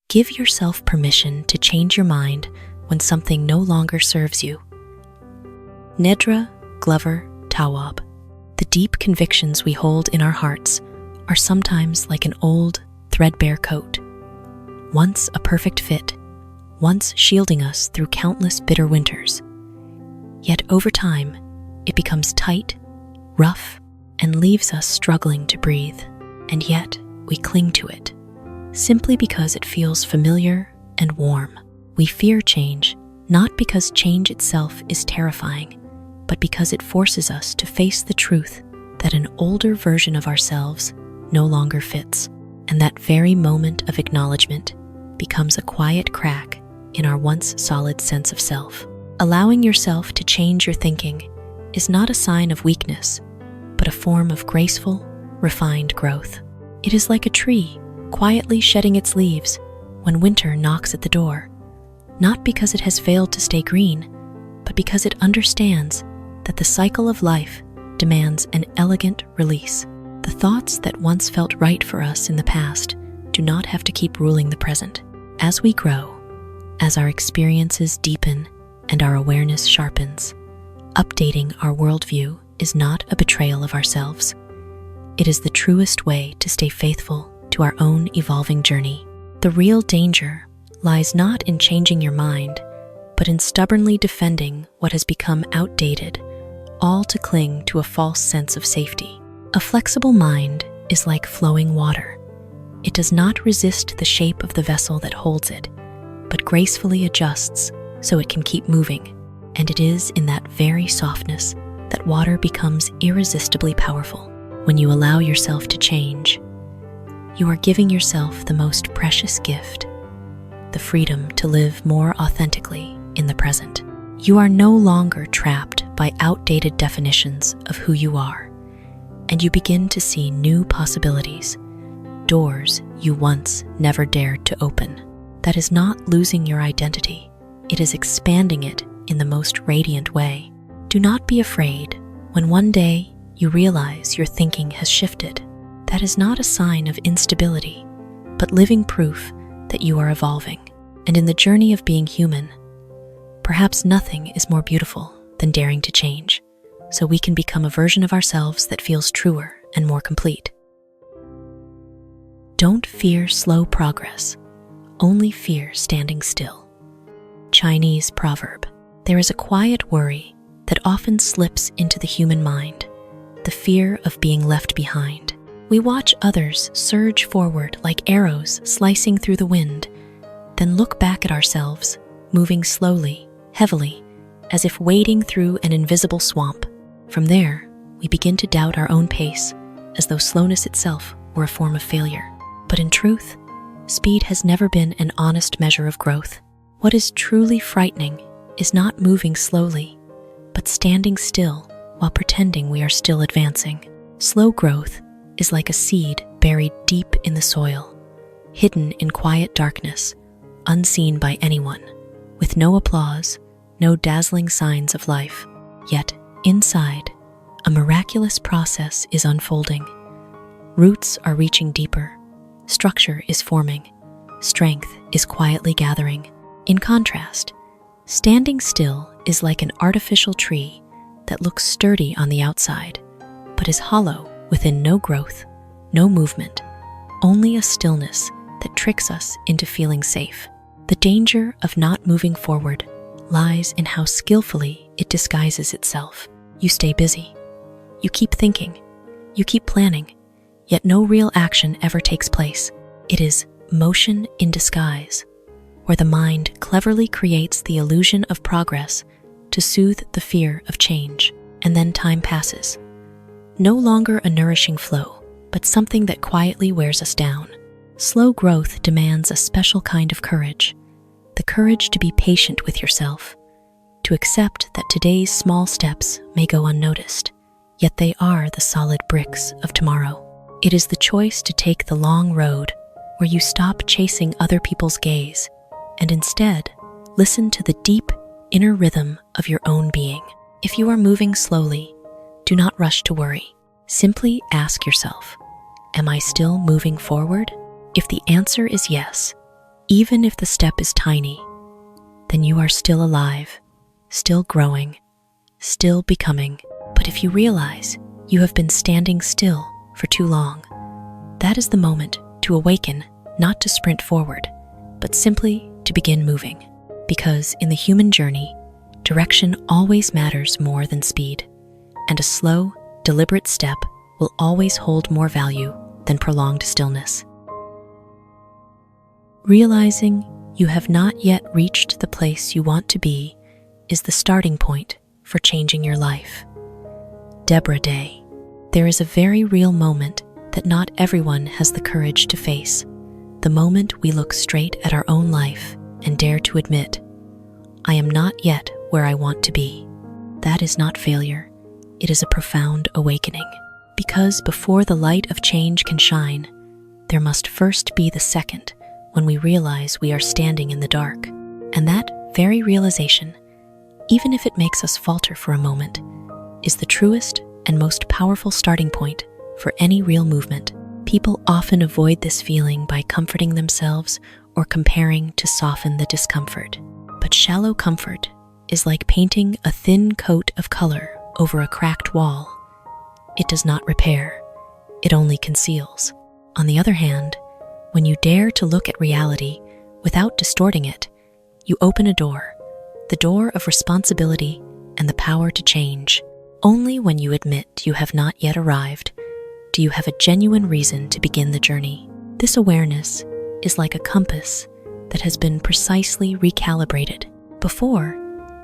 Give yourself permission to change your mind when something no longer serves you. Nedra Glover Tawwab. The deep convictions we hold in our hearts are sometimes like an old, threadbare coat. Once a perfect fit, once shielding us through countless bitter winters. Yet over time, it becomes tight, rough, and leaves us struggling to breathe. And yet, we cling to it, simply because it feels familiar and warm. We fear change, not because change itself is terrifying, but because it forces us to face the truth that an older version of ourselves no longer fits. And that very moment of acknowledgement becomes a quiet crack in our once solid sense of self. Allowing yourself to change your thinking is not a sign of weakness, but a form of graceful, refined growth. It is like a tree quietly shedding its leaves when winter knocks at the door, not because it has failed to stay green, but because it understands that the cycle of life demands an elegant release. The thoughts that once felt right for us in the past do not have to keep ruling the present. As we grow, as our experiences deepen and our awareness sharpens, updating our worldview is not a betrayal of ourselves. It is the truest way to stay faithful to our own evolving journey. The real danger lies not in changing your mind, but in stubbornly defending what has become outdated, all to cling to a false sense of safety. A flexible mind is like flowing water. It does not resist the shape of the vessel that holds it, but gracefully adjusts so it can keep moving. And it is in that very softness that water becomes irresistibly powerful. When you allow yourself to change, you are giving yourself the most precious gift, the freedom to live more authentically in the present. You are no longer trapped by outdated definitions of who you are, and you begin to see new possibilities, doors you once never dared to open. That is not losing your identity, it is expanding it in the most radiant way. Do not be afraid when one day you realize your thinking has shifted. That is not a sign of instability, but living proof that you are evolving. And in the journey of being human, perhaps nothing is more beautiful than daring to change, so we can become a version of ourselves that feels truer and more complete. Don't fear slow progress, only fear standing still. Chinese proverb. There is a quiet worry that often slips into the human mind, the fear of being left behind. We watch others surge forward like arrows slicing through the wind, then look back at ourselves, moving slowly, heavily, as if wading through an invisible swamp. From there, we begin to doubt our own pace, as though slowness itself were a form of failure. But in truth, speed has never been an honest measure of growth. What is truly frightening is not moving slowly, but standing still while pretending we are still advancing. Slow growth is like a seed buried deep in the soil, hidden in quiet darkness, unseen by anyone, with no applause, no dazzling signs of life. Yet, inside, a miraculous process is unfolding. Roots are reaching deeper, structure is forming, strength is quietly gathering. In contrast, standing still is like an artificial tree that looks sturdy on the outside, but is hollow within. No growth, no movement, only a stillness that tricks us into feeling safe. The danger of not moving forward lies in how skillfully it disguises itself. You stay busy, you keep thinking, you keep planning, yet no real action ever takes place. It is motion in disguise, where the mind cleverly creates the illusion of progress to soothe the fear of change. And then time passes. No longer a nourishing flow, but something that quietly wears us down. Slow growth demands a special kind of courage, the courage to be patient with yourself, to accept that today's small steps may go unnoticed, yet they are the solid bricks of tomorrow. It is the choice to take the long road where you stop chasing other people's gaze and instead listen to the deep inner rhythm of your own being. If you are moving slowly, do not rush to worry. Simply ask yourself, am I still moving forward? If the answer is yes, Even if the step is tiny, then you are still alive, still growing, still becoming. But if you realize you have been standing still for too long, that is the moment to awaken, not to sprint forward, but simply to begin moving. Because in the human journey, direction always matters more than speed, and a slow, deliberate step will always hold more value than prolonged stillness. Realizing you have not yet reached the place you want to be is the starting point for changing your life. Deborah Day. There is a very real moment that not everyone has the courage to face. The moment we look straight at our own life and dare to admit, I am not yet where I want to be. That is not failure. It is a profound awakening. Because before the light of change can shine, there must first be the second when we realize we are standing in the dark. And that very realization, even if it makes us falter for a moment, is the truest and most powerful starting point for any real movement. People often avoid this feeling by comforting themselves or comparing to soften the discomfort. But shallow comfort is like painting a thin coat of color over a cracked wall. It does not repair, it only conceals. On the other hand, when you dare to look at reality without distorting it, you open a door, the door of responsibility and the power to change. Only when you admit you have not yet arrived do you have a genuine reason to begin the journey. This awareness is like a compass that has been precisely recalibrated. Before,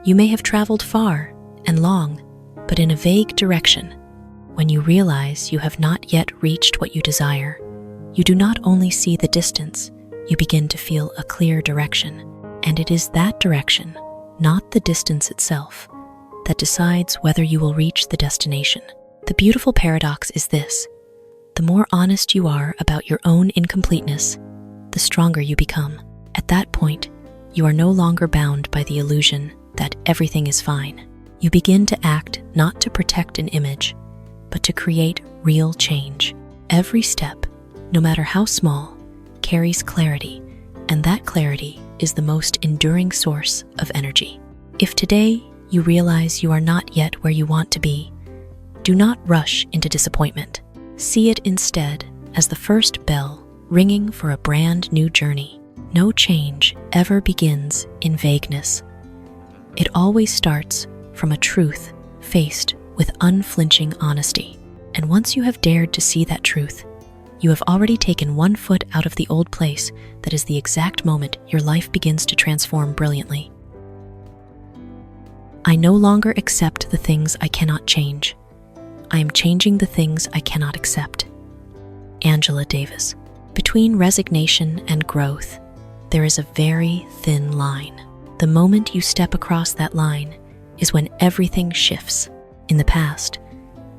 you may have traveled far and long, but in a vague direction. When you realize you have not yet reached what you desire, you do not only see the distance, you begin to feel a clear direction. And it is that direction, not the distance itself, that decides whether you will reach the destination. The beautiful paradox is this: the more honest you are about your own incompleteness, the stronger you become. At that point, you are no longer bound by the illusion that everything is fine. You begin to act not to protect an image, but to create real change. Every step, no matter how small, carries clarity, and that clarity is the most enduring source of energy. If today you realize you are not yet where you want to be, do not rush into disappointment. See it instead as the first bell ringing for a brand new journey. No change ever begins in vagueness. It always starts from a truth faced with unflinching honesty. And once you have dared to see that truth, you have already taken one foot out of the old place. That is the exact moment your life begins to transform brilliantly. I no longer accept the things I cannot change. I am changing the things I cannot accept. Angela Davis. Between resignation and growth, there is a very thin line. The moment you step across that line is when everything shifts. In the past,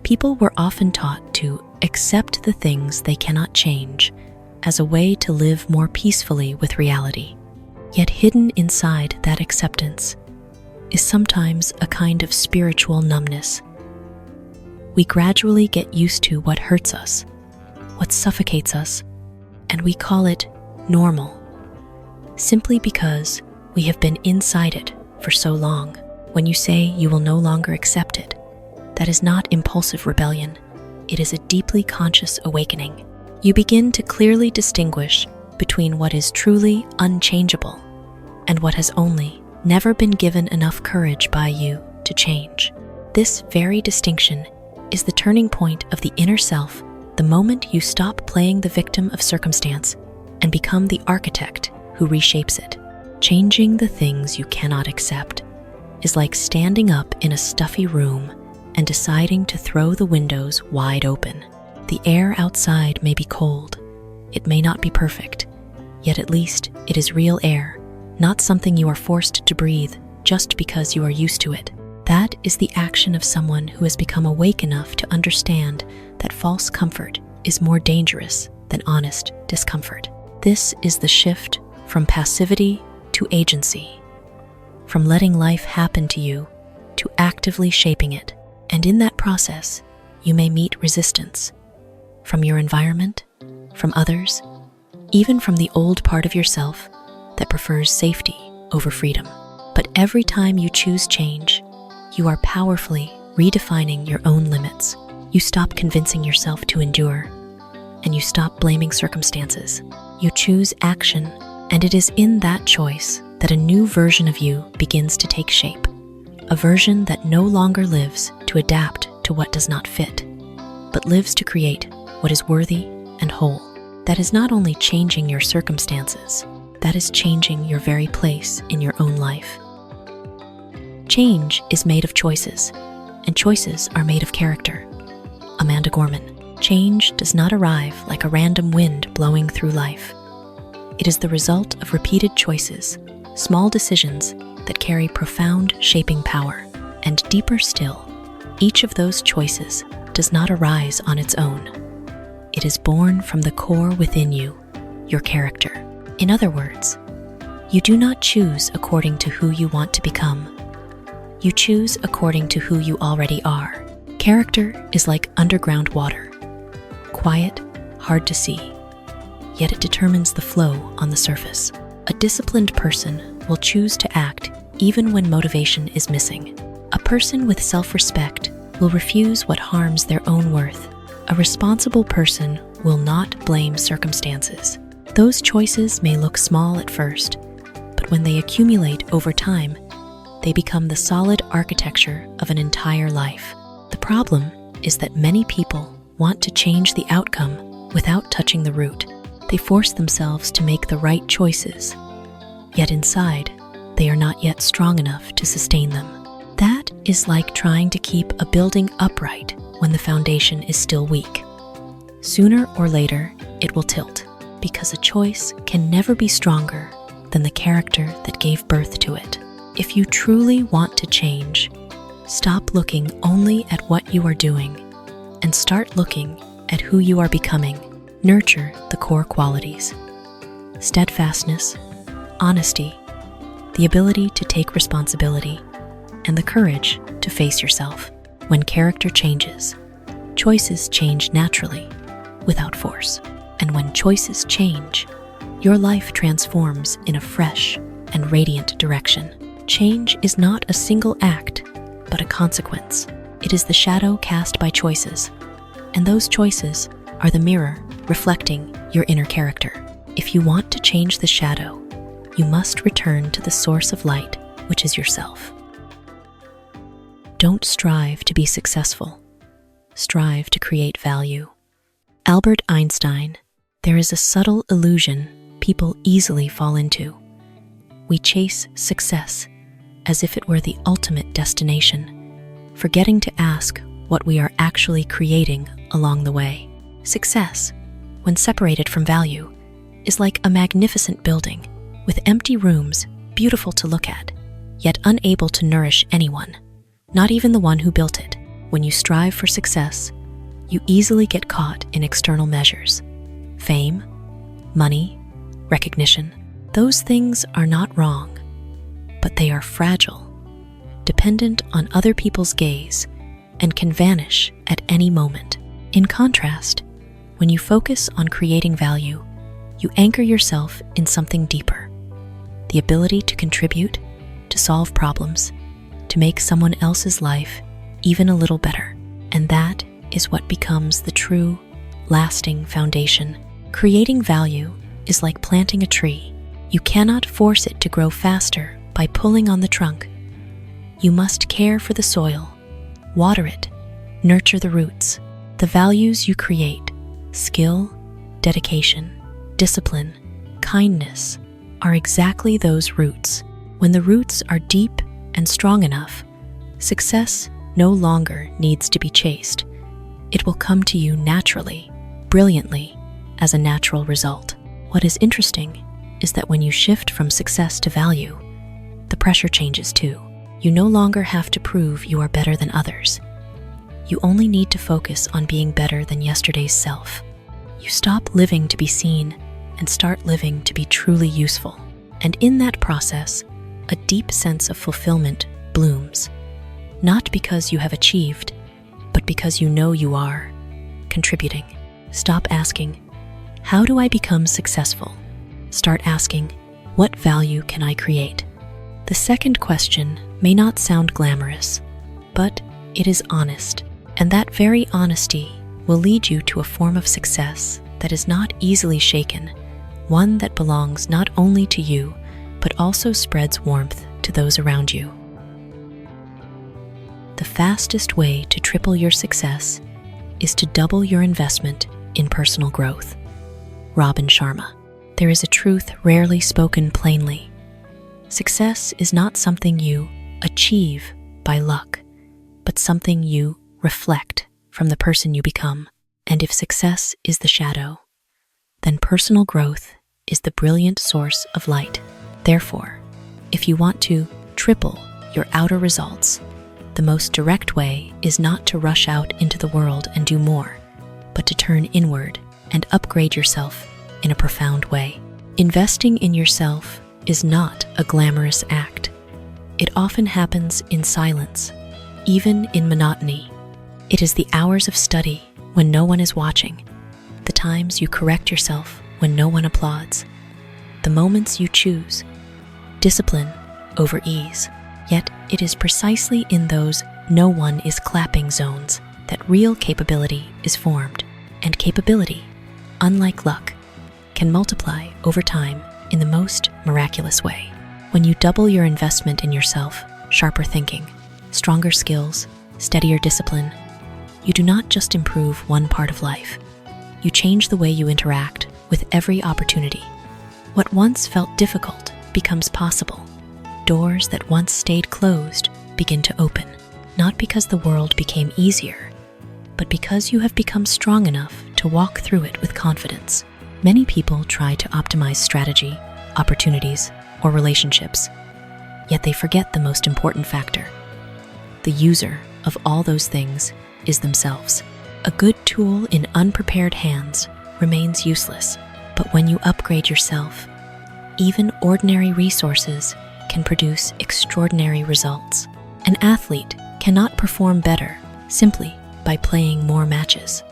people were often taught to accept the things they cannot change as a way to live more peacefully with reality. Yet hidden inside that acceptance is sometimes a kind of spiritual numbness. We gradually get used to what hurts us, what suffocates us, and we call it normal, simply because we have been inside it for so long. When you say you will no longer accept it, that is not impulsive rebellion. It is a deeply conscious awakening. You begin to clearly distinguish between what is truly unchangeable and what has only never been given enough courage by you to change. This very distinction is the turning point of the inner self, the moment you stop playing the victim of circumstance and become the architect who reshapes it. Changing the things you cannot accept is like standing up in a stuffy room and deciding to throw the windows wide open. The air outside may be cold, it may not be perfect, yet at least it is real air, not something you are forced to breathe just because you are used to it. That is the action of someone who has become awake enough to understand that false comfort is more dangerous than honest discomfort. This is the shift from passivity to agency, from letting life happen to you to actively shaping it. And in that process, you may meet resistance from your environment, from others, even from the old part of yourself that prefers safety over freedom. But every time you choose change, you are powerfully redefining your own limits. You stop convincing yourself to endure, and you stop blaming circumstances. You choose action, and it is in that choice that a new version of you begins to take shape. A version that no longer lives to adapt to what does not fit, but lives to create what is worthy and whole. That is not only changing your circumstances, that is changing your very place in your own life. Change is made of choices, and choices are made of character. Amanda Gorman. Change does not arrive like a random wind blowing through life. It is the result of repeated choices, small decisions that carry profound shaping power. And deeper still, each of those choices does not arise on its own. It is born from the core within you, your character. In other words, you do not choose according to who you want to become. You choose according to who you already are. Character is like underground water, quiet, hard to see, yet it determines the flow on the surface. A disciplined person will choose to act even when motivation is missing. A person with self-respect will refuse what harms their own worth. A responsible person will not blame circumstances. Those choices may look small at first, but when they accumulate over time, they become the solid architecture of an entire life. The problem is that many people want to change the outcome without touching the root. They force themselves to make the right choices, yet inside, they are not yet strong enough to sustain them. That is like trying to keep a building upright when the foundation is still weak. Sooner or later, it will tilt, because a choice can never be stronger than the character that gave birth to it. If you truly want to change, stop looking only at what you are doing and start looking at who you are becoming. Nurture the core qualities: steadfastness, honesty, the ability to take responsibility, and the courage to face yourself. When character changes, choices change naturally, without force. And when choices change, your life transforms in a fresh and radiant direction. Change is not a single act, but a consequence. It is the shadow cast by choices, and those choices are the mirror reflecting your inner character. If you want to change the shadow, you must return to the source of light, which is yourself. Don't strive to be successful. Strive to create value. Albert Einstein. There is a subtle illusion people easily fall into. We chase success as if it were the ultimate destination, forgetting to ask what we are actually creating along the way. Success, when separated from value, is like a magnificent building with empty rooms, beautiful to look at, yet unable to nourish anyone, not even the one who built it. When you strive for success, you easily get caught in external measures. Fame, money, recognition. Those things are not wrong, but they are fragile, dependent on other people's gaze, and can vanish at any moment. In contrast, when you focus on creating value, you anchor yourself in something deeper: the ability to contribute, to solve problems, to make someone else's life even a little better. And that is what becomes the true, lasting foundation. Creating value is like planting a tree. You cannot force it to grow faster by pulling on the trunk. You must care for the soil, water it, nurture the roots. The values you create, skill, dedication, discipline, kindness, are exactly those roots. When the roots are deep and strong enough, success no longer needs to be chased. It will come to you naturally, brilliantly, as a natural result. What is interesting is that when you shift from success to value, the pressure changes too. You no longer have to prove you are better than others. You only need to focus on being better than yesterday's self. You stop living to be seen and start living to be truly useful. And in that process, a deep sense of fulfillment blooms, not because you have achieved, but because you know you are contributing. Stop asking, "How do I become successful?" Start asking, What value can I create? The second question may not sound glamorous, but it is honest, and that very honesty will lead you to a form of success that is not easily shaken, one that belongs not only to you, but also spreads warmth to those around you. The fastest way to triple your success is to double your investment in personal growth. Robin Sharma. There is a truth rarely spoken plainly. Success is not something you achieve by luck, but something you reflect from the person you become. And if success is the shadow, then personal growth is the brilliant source of light. Therefore, if you want to triple your outer results, the most direct way is not to rush out into the world and do more, but to turn inward and upgrade yourself in a profound way. Investing in yourself is not a glamorous act. It often happens in silence, even in monotony. It is the hours of study when no one is watching, the times you correct yourself when no one applauds, the moments you choose discipline over ease. Yet it is precisely in those no one is clapping zones that real capability is formed. And capability, unlike luck, can multiply over time in the most miraculous way. When you double your investment in yourself, sharper thinking, stronger skills, steadier discipline, you do not just improve one part of life. You change the way you interact with every opportunity. What once felt difficult becomes possible. Doors that once stayed closed begin to open, not because the world became easier, but because you have become strong enough to walk through it with confidence. Many people try to optimize strategy, opportunities, or relationships, yet they forget the most important factor. The user of all those things is themselves. A good tool in unprepared hands remains useless, but when you upgrade yourself, even ordinary resources can produce extraordinary results. An athlete cannot perform better simply by playing more matches.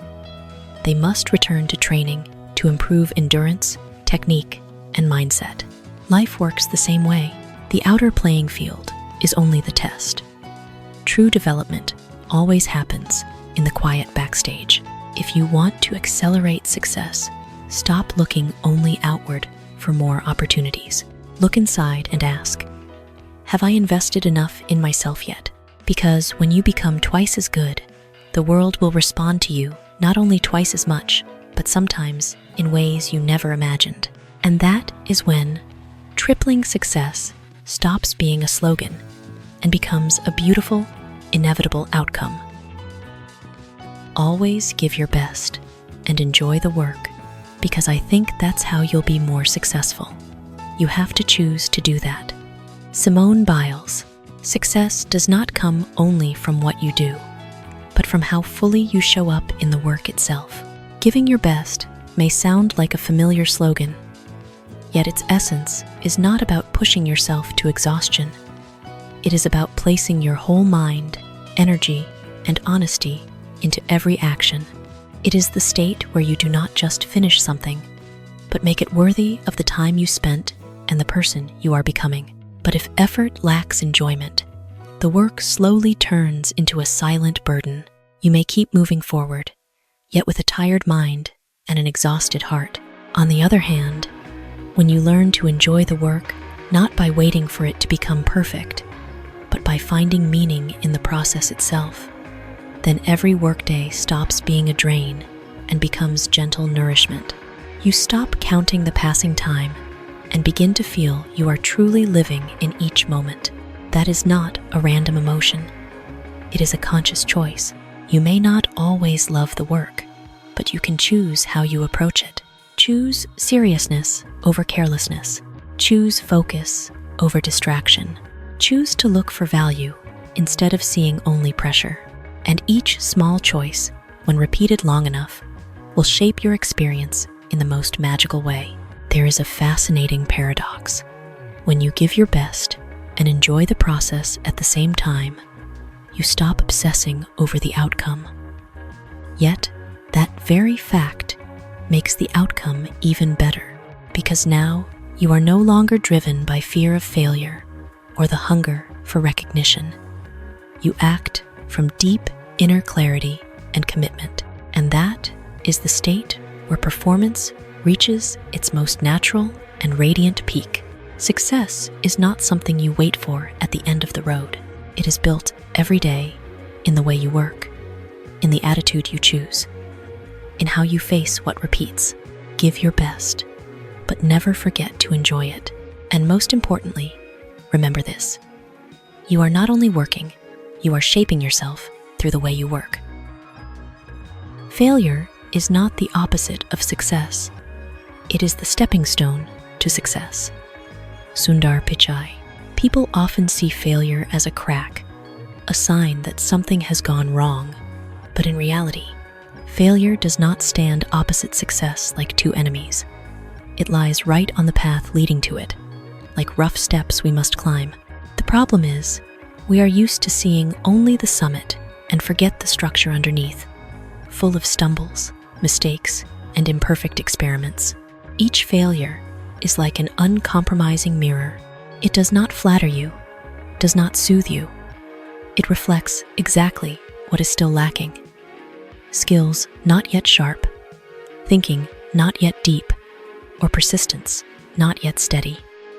They must return to training to improve endurance, technique, and mindset. Life works the same way. The outer playing field is only the test. True development always happens in the quiet backstage. If you want to accelerate success, stop looking only outward for more opportunities. Look inside and ask, have I invested enough in myself yet? Because when you become twice as good, the world will respond to you not only twice as much, but sometimes in ways you never imagined. And that is when tripling success stops being a slogan and becomes a beautiful, inevitable outcome. Always give your best and enjoy the work, because I think that's how you'll be more successful. You have to choose to do that. Simone Biles. Success does not come only from what you do, but from how fully you show up in the work itself. Giving your best may sound like a familiar slogan, yet its essence is not about pushing yourself to exhaustion. It is about placing your whole mind, energy, and honesty into every action. It is the state where you do not just finish something, but make it worthy of the time you spent and the person you are becoming. But if effort lacks enjoyment, the work slowly turns into a silent burden. You may keep moving forward, yet with a tired mind and an exhausted heart. On the other hand, when you learn to enjoy the work, not by waiting for it to become perfect, but by finding meaning in the process itself, then every workday stops being a drain and becomes gentle nourishment. You stop counting the passing time and begin to feel you are truly living in each moment. That is not a random emotion. It is a conscious choice. You may not always love the work, but you can choose how you approach it. Choose seriousness over carelessness. Choose focus over distraction. Choose to look for value instead of seeing only pressure. And each small choice, when repeated long enough, will shape your experience in the most magical way. There is a fascinating paradox. When you give your best and enjoy the process at the same time, you stop obsessing over the outcome. Yet, that very fact makes the outcome even better, because now You are no longer driven by fear of failure or the hunger for recognition. You act from deep inner clarity and commitment, and that is the state where performance reaches its most natural and radiant peak. Success is not something you wait for at the end of the road. It is built every day in the way you work, in the attitude you choose, in how you face what repeats. Give your best, but never forget to enjoy it. And most importantly, remember this: you are not only working, you are shaping yourself through the way you work. Failure is not the opposite of success. It is the stepping stone to success. Sundar Pichai. People often see failure as a crack, a sign that something has gone wrong. But in reality, failure does not stand opposite success like two enemies. It lies right on the path leading to it, like rough steps we must climb. The problem is, we are used to seeing only the summit and forget the structure underneath, full of stumbles, mistakes, and imperfect experiments. Each failure is like an uncompromising mirror. It does not flatter you, does not soothe you. It reflects exactly what is still lacking. Skills not yet sharp, thinking not yet deep, or persistence not yet steady.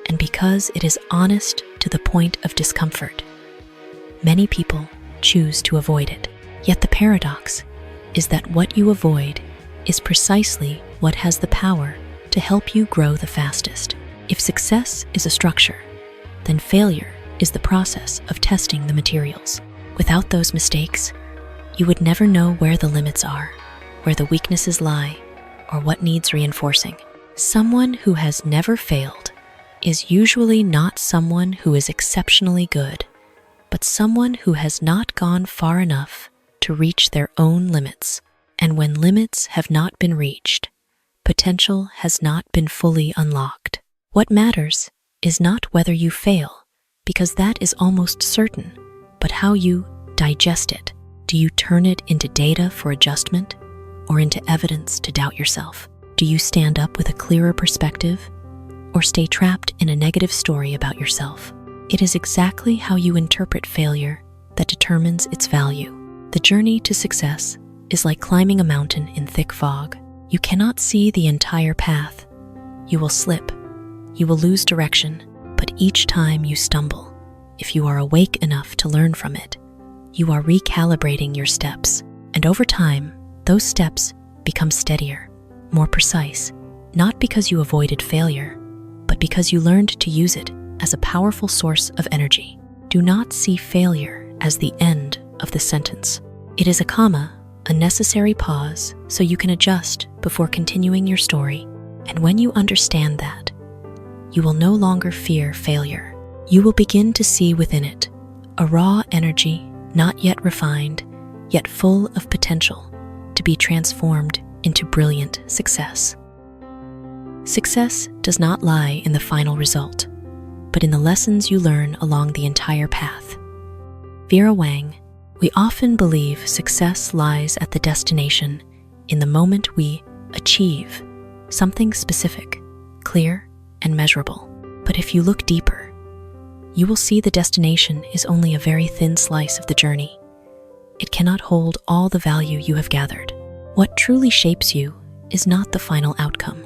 And because it is honest to the point of discomfort, many people choose to avoid it. Yet the paradox is that what you avoid is precisely what has the power to help you grow the fastest. If success is a structure, then failure is the process of testing the materials. Without those mistakes, you would never know where the limits are, where the weaknesses lie, or what needs reinforcing. Someone who has never failed is usually not someone who is exceptionally good, but someone who has not gone far enough to reach their own limits. And when limits have not been reached, potential has not been fully unlocked. What matters is not whether you fail, because that is almost certain, but how you digest it. Do you turn it into data for adjustment or into evidence to doubt yourself? Do you stand up with a clearer perspective or stay trapped in a negative story about yourself? It is exactly how you interpret failure that determines its value. The journey to success is like climbing a mountain in thick fog. You cannot see the entire path. You will slip. You will lose direction. But each time you stumble, if you are awake enough to learn from it, you are recalibrating your steps. And over time, those steps become steadier, more precise, not because you avoided failure, but because you learned to use it as a powerful source of energy. Do not see failure as the end of the sentence. It is a comma, a necessary pause, so you can adjust before continuing your story. And when you understand that, you will no longer fear failure. You will begin to see within it a raw energy, not yet refined, yet full of potential to be transformed into brilliant success. Success does not lie in the final result, but in the lessons you learn along the entire path. Vera Wang. We often believe success lies at the destination, in the moment we achieve something specific, clear, and measurable. But if you look deeper, you will see the destination is only a very thin slice of the journey. It cannot hold all the value you have gathered. What truly shapes you is not the final outcome,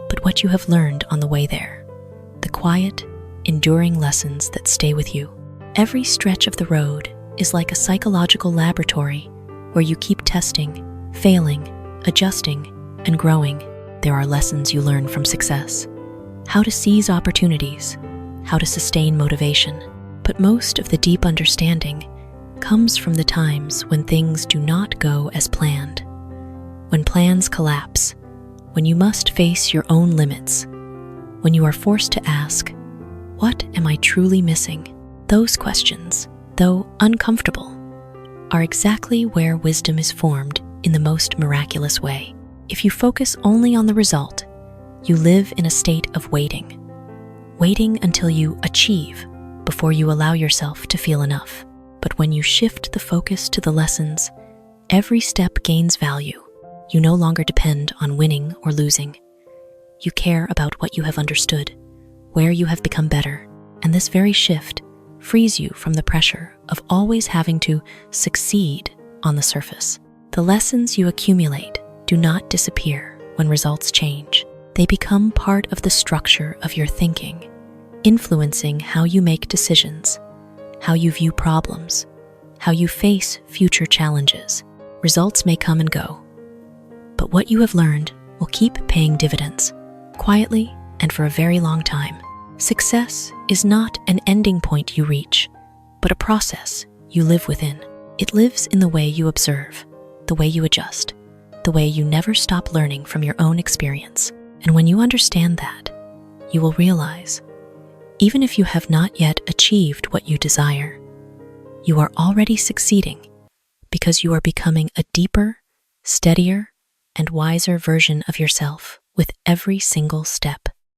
but what you have learned on the way there, the quiet, enduring lessons that stay with you. Every stretch of the road is like a psychological laboratory where you keep testing, failing, adjusting, and growing. There are lessons you learn from success, how to seize opportunities, how to sustain motivation. But most of the deep understanding comes from the times when things do not go as planned, when plans collapse, when you must face your own limits, when you are forced to ask, what am I truly missing? Those questions, though uncomfortable, are exactly where wisdom is formed in the most miraculous way. If you focus only on the result, you live in a state of waiting until you achieve before you allow yourself to feel enough. But when you shift the focus to the lessons, every step gains value. You no longer depend on winning or losing. You care about what you have understood, where you have become better, and this very shift frees you from the pressure of always having to succeed on the surface. The lessons you accumulate do not disappear when results change. They become part of the structure of your thinking, influencing how you make decisions, how you view problems, how you face future challenges. Results may come and go, but what you have learned will keep paying dividends, quietly and for a very long time. Success is not an ending point you reach, but a process you live within. It lives in the way you observe, the way you adjust, the way you never stop learning from your own experience. And when you understand that, you will realize, even if you have not yet achieved what you desire, you are already succeeding because you are becoming a deeper, steadier, and wiser version of yourself with every single step.